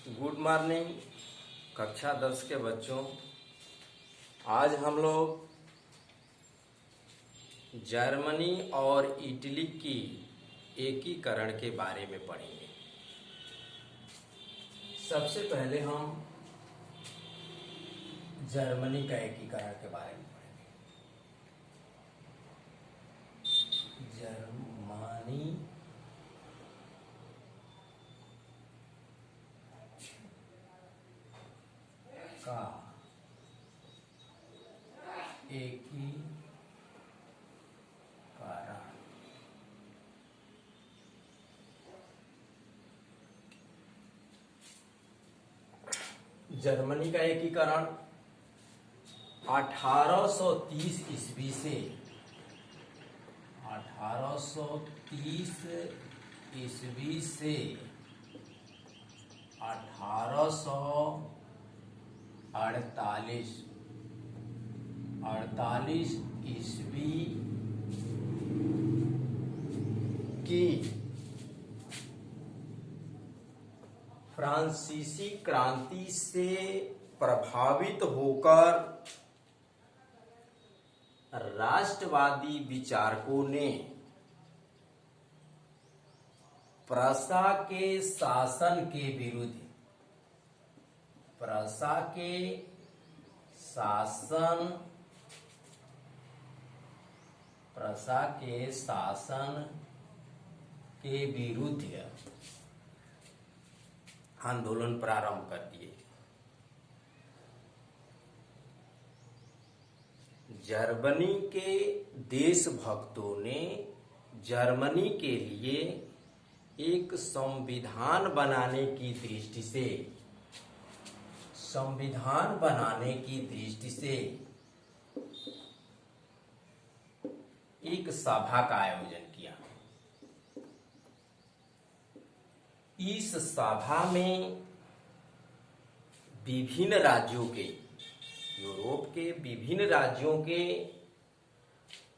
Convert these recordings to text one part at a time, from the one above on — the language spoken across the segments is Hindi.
गुड मॉर्निंग कक्षा 10 के बच्चों। आज हम लोग जर्मनी और इटली की एकीकरण के बारे में पढ़ेंगे। सबसे पहले हम जर्मनी का एकीकरण के बारे में पढ़ेंगे। जर्मनी का एकीकरण। जर्मनी का एकीकरण 1830 ईस्वी से 1830 ईस्वी से 1848 ईस्वी की फ्रांसीसी क्रांति से प्रभावित होकर राष्ट्रवादी विचारकों ने प्रशा के शासन के विरुद्ध आंदोलन प्रारंभ कर दिए। जर्मनी के देशभक्तों ने जर्मनी के लिए एक संविधान बनाने की दृष्टि से एक सभा का आयोजन किया। इस सभा में विभिन्न राज्यों के, यूरोप के विभिन्न राज्यों के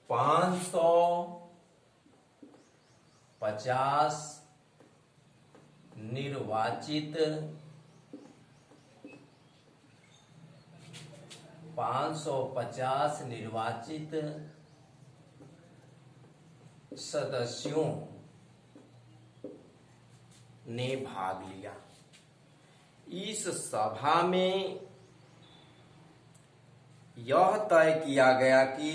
550 निर्वाचित सदस्यों ने भाग लिया। इस सभा में यह तय किया गया कि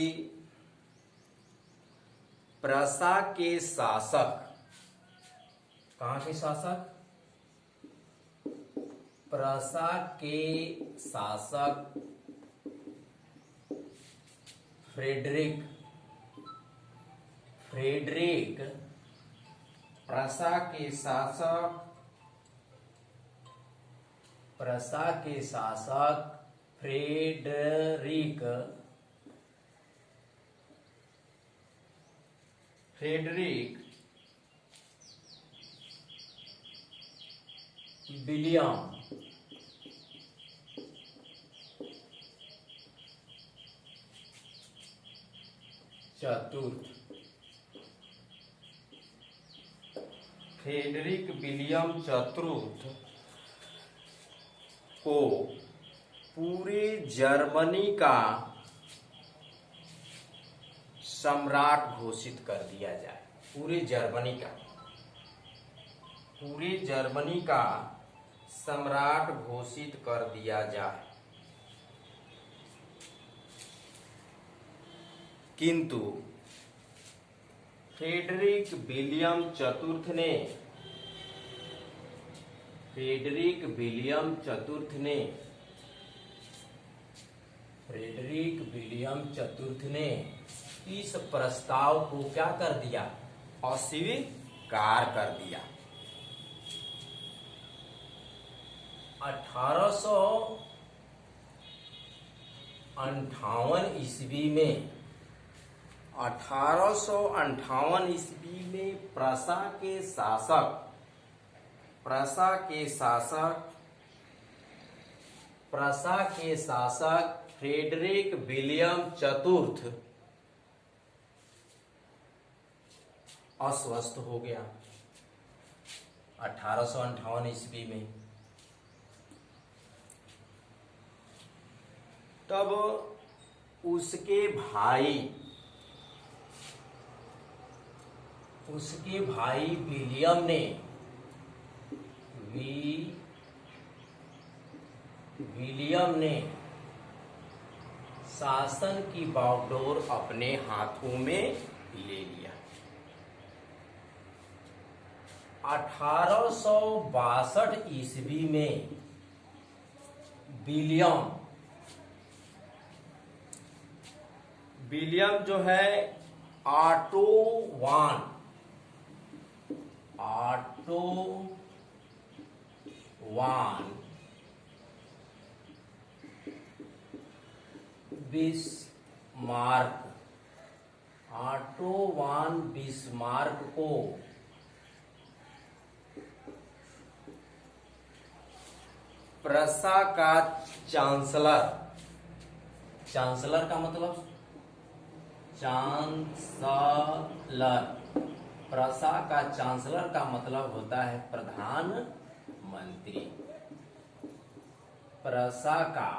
प्रशा के शासक, कहाँ के शासक? प्रशा के शासक फ्रेडरिक विलियम चतुर्थ को पूरे जर्मनी का सम्राट घोषित कर दिया जाए। पूरे जर्मनी का सम्राट घोषित कर दिया जाए। किंतु फ्रेडरिक विलियम चतुर्थ ने इस प्रस्ताव को क्या कर दिया? अस्वीकार कर दिया। 1858 ईस्वी में प्रशा के शासक फ्रेडरिक विलियम चतुर्थ अस्वस्थ हो गया 1858 ईस्वी में। तब उसके भाई विलियम ने शासन की बागडोर अपने हाथों में ले लिया। 1862 ईस्वी में विलियम जो है ऑटोवान बिस्मार्क को प्रसा का चांसलर का मतलब प्रसा का चांसलर का मतलब होता है प्रधानमंत्री। प्रसा का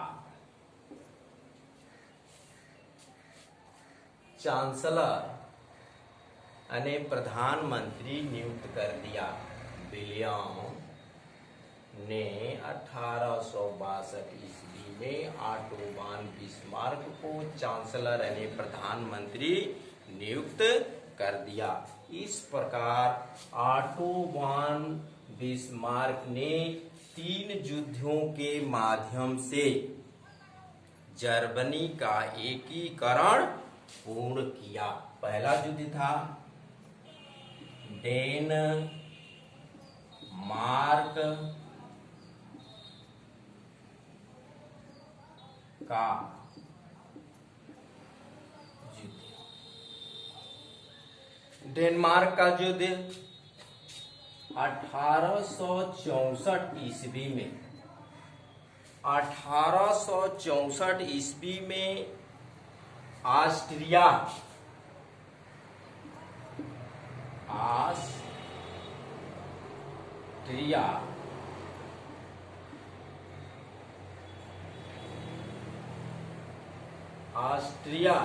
चांसलर यानी प्रधानमंत्री नियुक्त कर दिया। विलियम ने 1862 ईस्वी में ऑटोवान बिस्मार्क को चांसलर यानी प्रधानमंत्री नियुक्त कर दिया। इस प्रकार ऑटोवान बिस्मार्क ने 3 युद्धों के माध्यम से जर्मनी का एकीकरण पूर्ण किया। पहला युद्ध था डेनमार्क का युद्ध 1864 ईस्वी में 1864 ईस्वी में ऑस्ट्रिया ऑस्ट्रिया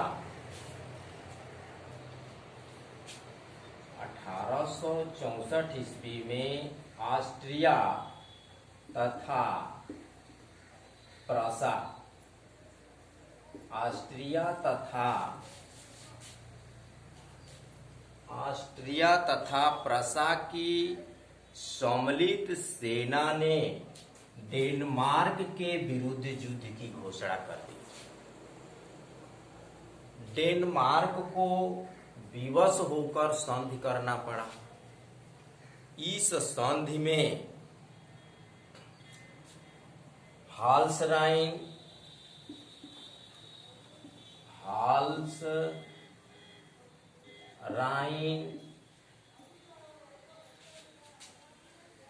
1864 ईस्वी में ऑस्ट्रिया तथा प्रसा की सम्मिलित सेना ने डेनमार्क के विरुद्ध युद्ध की घोषणा कर दी। डेनमार्क को विवश होकर संधि करना पड़ा। इस संधि में हाल्सराइन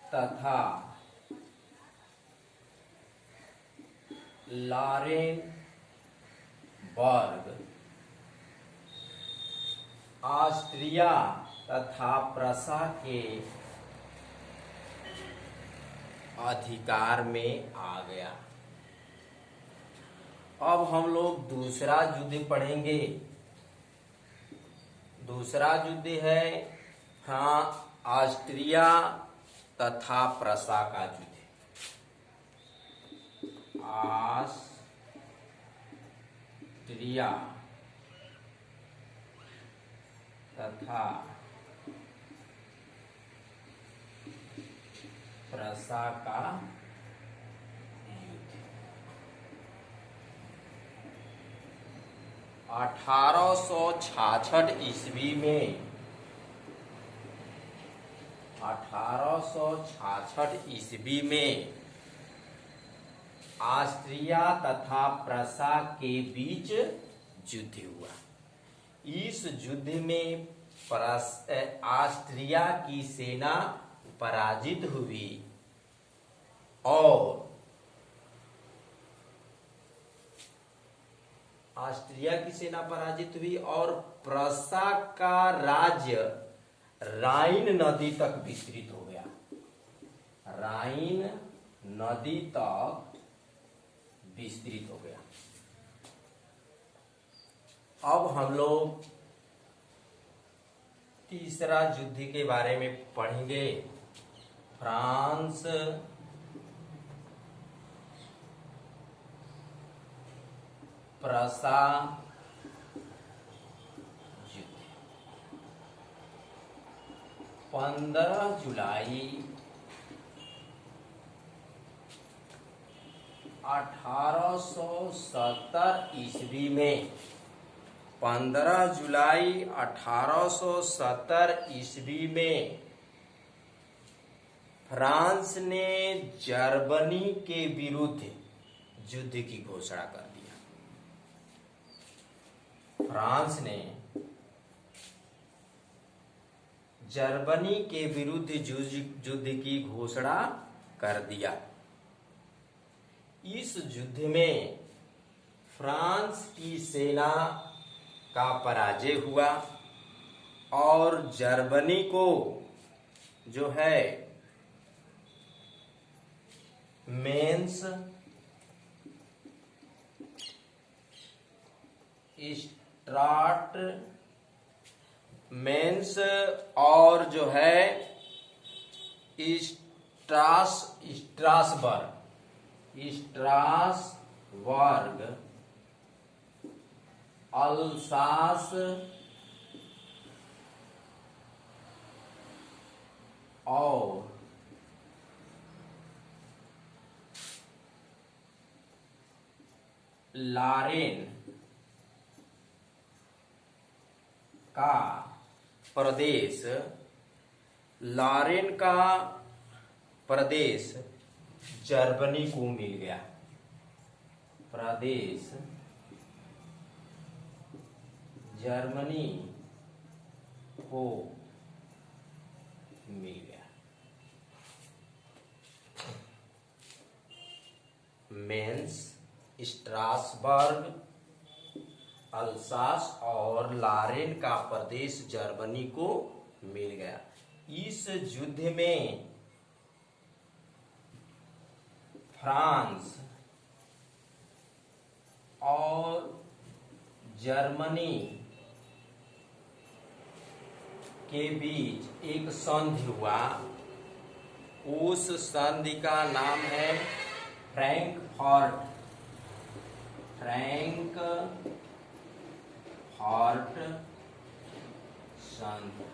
तथा लारेनबर्ग ऑस्ट्रिया तथा प्रसा के अधिकार में आ गया। अब हम लोग दूसरा युद्ध पढ़ेंगे। दूसरा युद्ध है ऑस्ट्रिया तथा प्रसा का युद्ध। ऑस्ट्रिया तथा प्रसा का युद्ध 1866 ईस्वी में 1866 ईस्वी में ऑस्ट्रिया तथा प्रसा के बीच युद्ध हुआ। इस युद्ध में ऑस्ट्रिया की सेना पराजित हुई और प्रसा का राज्य राइन नदी तक विस्तृत हो गया। अब हम लोग तीसरा युद्ध के बारे में पढ़ेंगे। फ्रांस प्रसा युद्ध 15 जुलाई 1870 ईस्वी में 15 जुलाई 1870 ईस्वी में फ्रांस ने जर्मनी के विरुद्ध युद्ध की घोषणा कर दिया। फ्रांस ने जर्मनी के विरुद्ध युद्ध की घोषणा कर दिया। इस युद्ध में फ्रांस की सेना का पराजय हुआ और जर्मनी को जो है मेंस स्ट्राट मेंस और जो है स्ट्रासबर्ग अल्सास और लारेन का प्रदेश जर्मनी को मिल गया। प्रदेश जर्मनी को मिल गया। मेंस स्ट्रासबर्ग अल्सास और लारेन का प्रदेश जर्मनी को मिल गया। इस युद्ध में फ्रांस और जर्मनी के बीच एक संधि हुआ। उस संधि का नाम है फ्रैंकफर्ट संधि।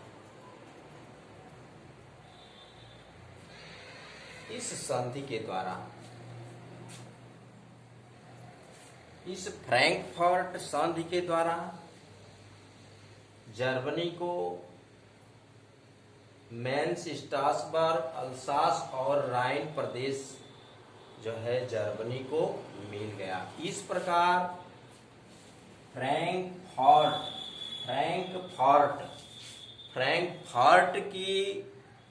इस संधि के द्वारा इस फ्रैंकफर्ट संधि के द्वारा जर्मनी को मेंस स्ट्रासबर्ग अल्सास और राइन प्रदेश जो है जर्मनी को मिल गया। इस प्रकार फ्रैंकफर्ट की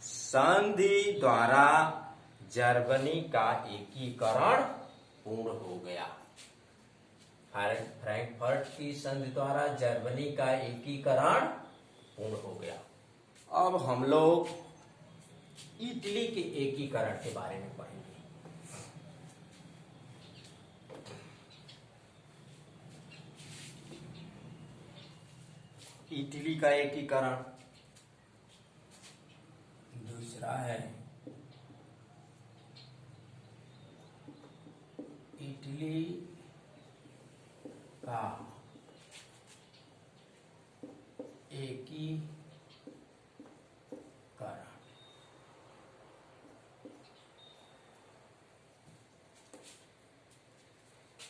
संधि द्वारा जर्मनी का एकीकरण पूर्ण हो गया। फ्रैंकफर्ट की संधि द्वारा जर्मनी का एकीकरण पूर्ण हो गया। अब हम लोग इटली के एकीकरण के बारे में पढ़ेंगे। इटली का एकीकरण दूसरा है इटली का एकीकरण।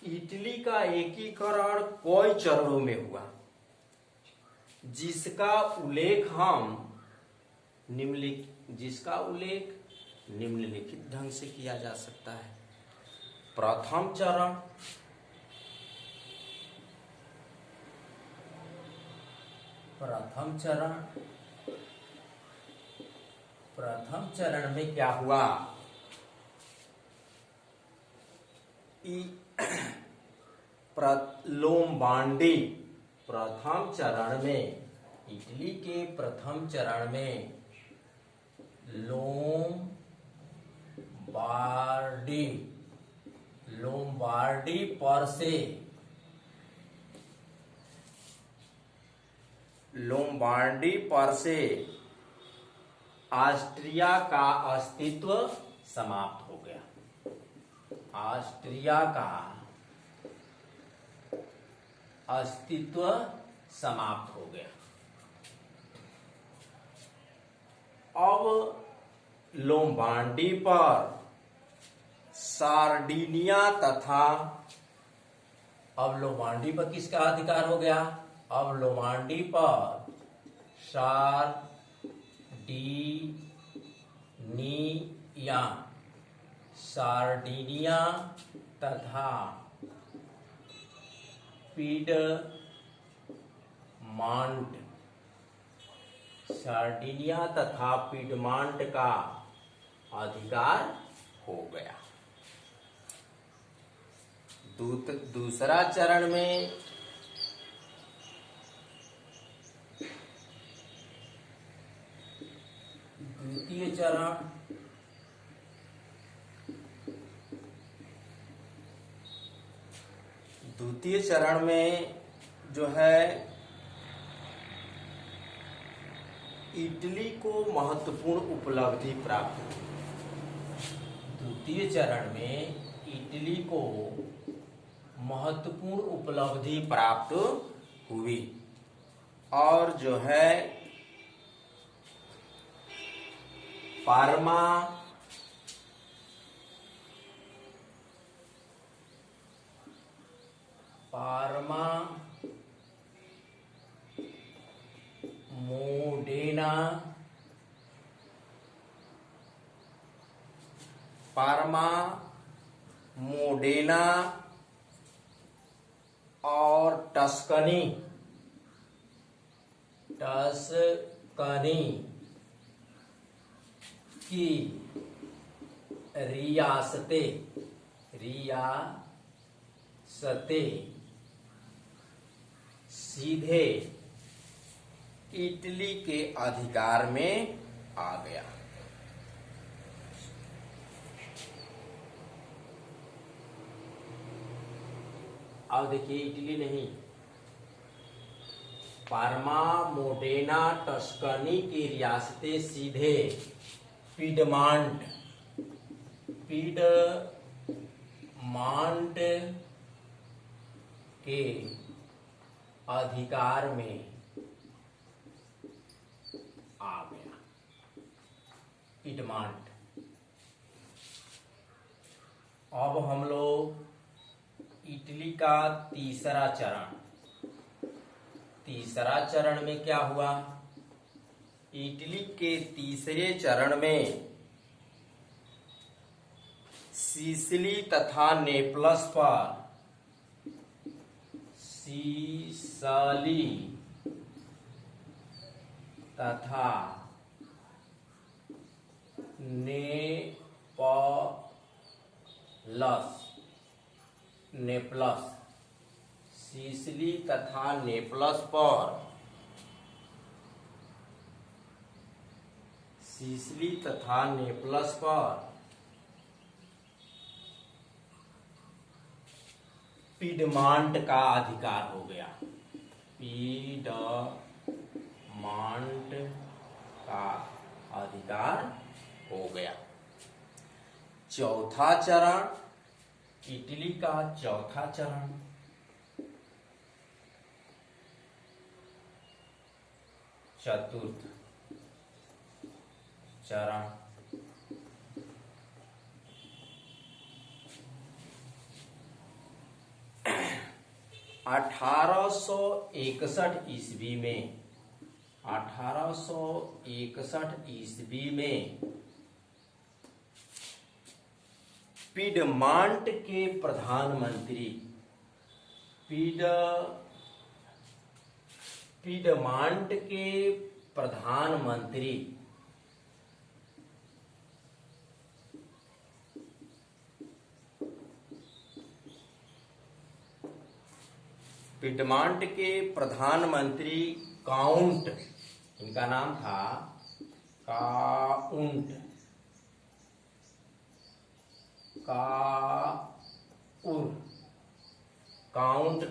इटली का एकीकरण कई चरणों में हुआ, जिसका उल्लेख निम्नलिखित ढंग से किया जा सकता है। प्रथम चरण में क्या हुआ? लोम्बार्डी प्रथम चरण में, इटली के प्रथम चरण में लोम्बार्डी पर से लोम्बार्डी पर से ऑस्ट्रिया का अस्तित्व समाप्त हो गया। ऑस्ट्रिया का अस्तित्व समाप्त हो गया। अब लोम्बार्डी पर सार्डिनिया तथा अब लोम्बार्डी पर किसका अधिकार हो गया? अब लोम्बार्डी पर सार्डिनिया तथा पिडमांट का अधिकार हो गया। दूसरा चरण में द्वितीय चरण में जो है इटली को महत्वपूर्ण उपलब्धि प्राप्त हुई। द्वितीय चरण में इटली को महत्वपूर्ण उपलब्धि प्राप्त हुई और जो है पार्मा मोडेना और टस्कनी की रियासतें सीधे इटली के अधिकार में आ गया। अब देखिए इटली नहीं, पार्मा, मोडेना, टस्कनी की रियासतें सीधे पिडमांट के अधिकार में आ गया। पिडमांट। अब हम लोग इटली का तीसरा चरण में क्या हुआ? इटली के तीसरे चरण में सिसिली तथा नेपल्स पर सिसिली तथा नेपल्स पर पिडमांट का अधिकार हो गया। पिडमांट का अधिकार हो गया। चौथा चरण, इटली का चौथा चरण, चतुर्थ चरण, 1861 ईस्वी में पिडमांट के प्रधानमंत्री काउंट, इनका नाम था काउंट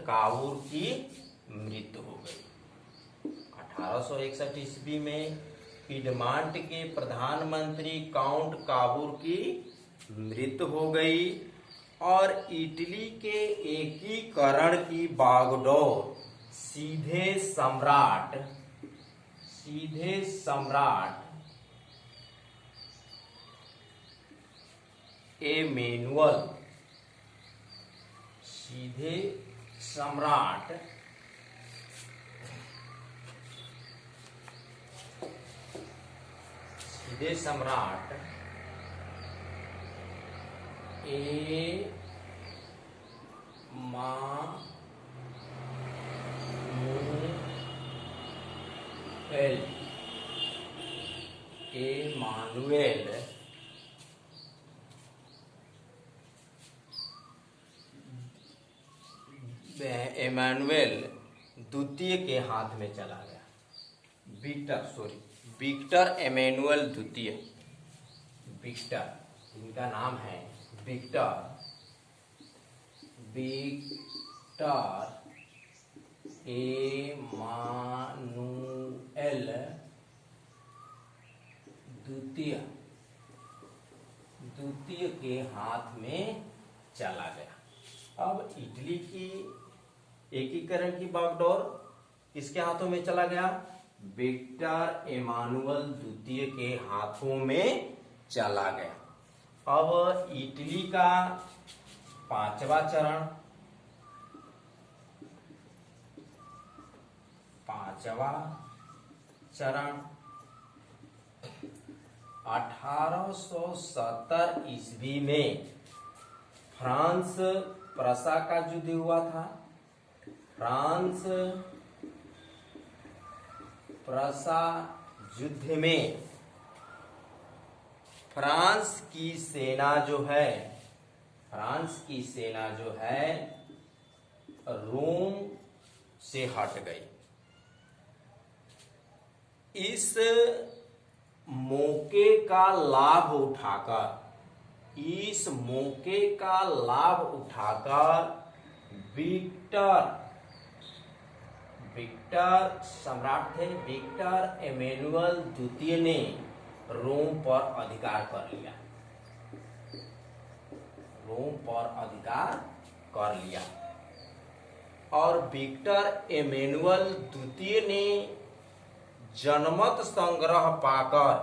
काउर की मृत्यु हो गई 1861 ईस्वी में पिडमांट के प्रधानमंत्री काउंट काबूर की मृत्यु हो गई और इटली के एकीकरण की बागडोर सीधे सम्राट एमेनुअल एमानुएल द्वितीय के हाथ में चला गया। विक्टर एमेनुअल द्वितीय, इनका नाम है विक्टर एमानुएल द्वितीय के हाथ में चला गया। अब इटली की एकीकरण की बागडोर किसके हाथों में चला गया? विक्टर एमानुअल द्वितीय के हाथों में चला गया। अब इटली का पांचवा चरण 1870 ईस्वी में फ्रांस प्रसा का युद्ध हुआ था। फ्रांस प्रसा युद्ध में फ्रांस की सेना जो है रोम से हट गई। इस मौके का लाभ उठाकर विक्टर सम्राट थे, विक्टर एमेनुअल द्वितीय ने रोम पर अधिकार कर लिया और विक्टर एमेनुअल द्वितीय ने जनमत संग्रह पाकर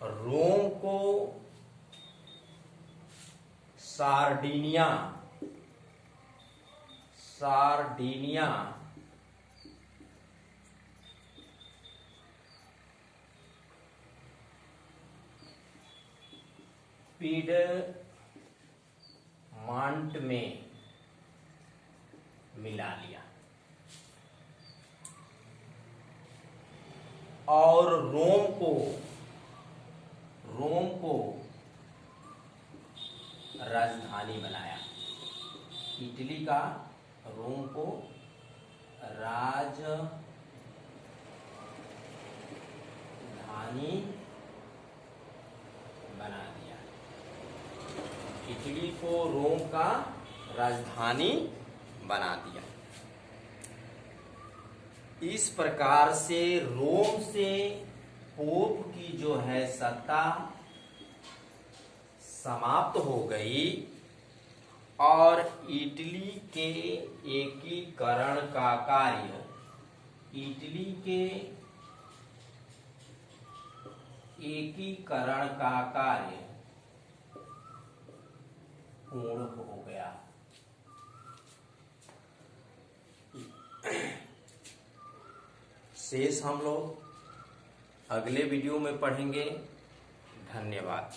रोम को सार्डिनिया पिडमांट में मिला लिया और रोम को राजधानी बनाया। इटली का रोम को राजधानी बना दिया। इटली को रोम का राजधानी बना दिया। इस प्रकार से रोम से पोप की जो है सत्ता समाप्त हो गई और इटली के एकीकरण का कार्य पूर्ण हो गया। शेष हम लोग अगले वीडियो में पढ़ेंगे। धन्यवाद।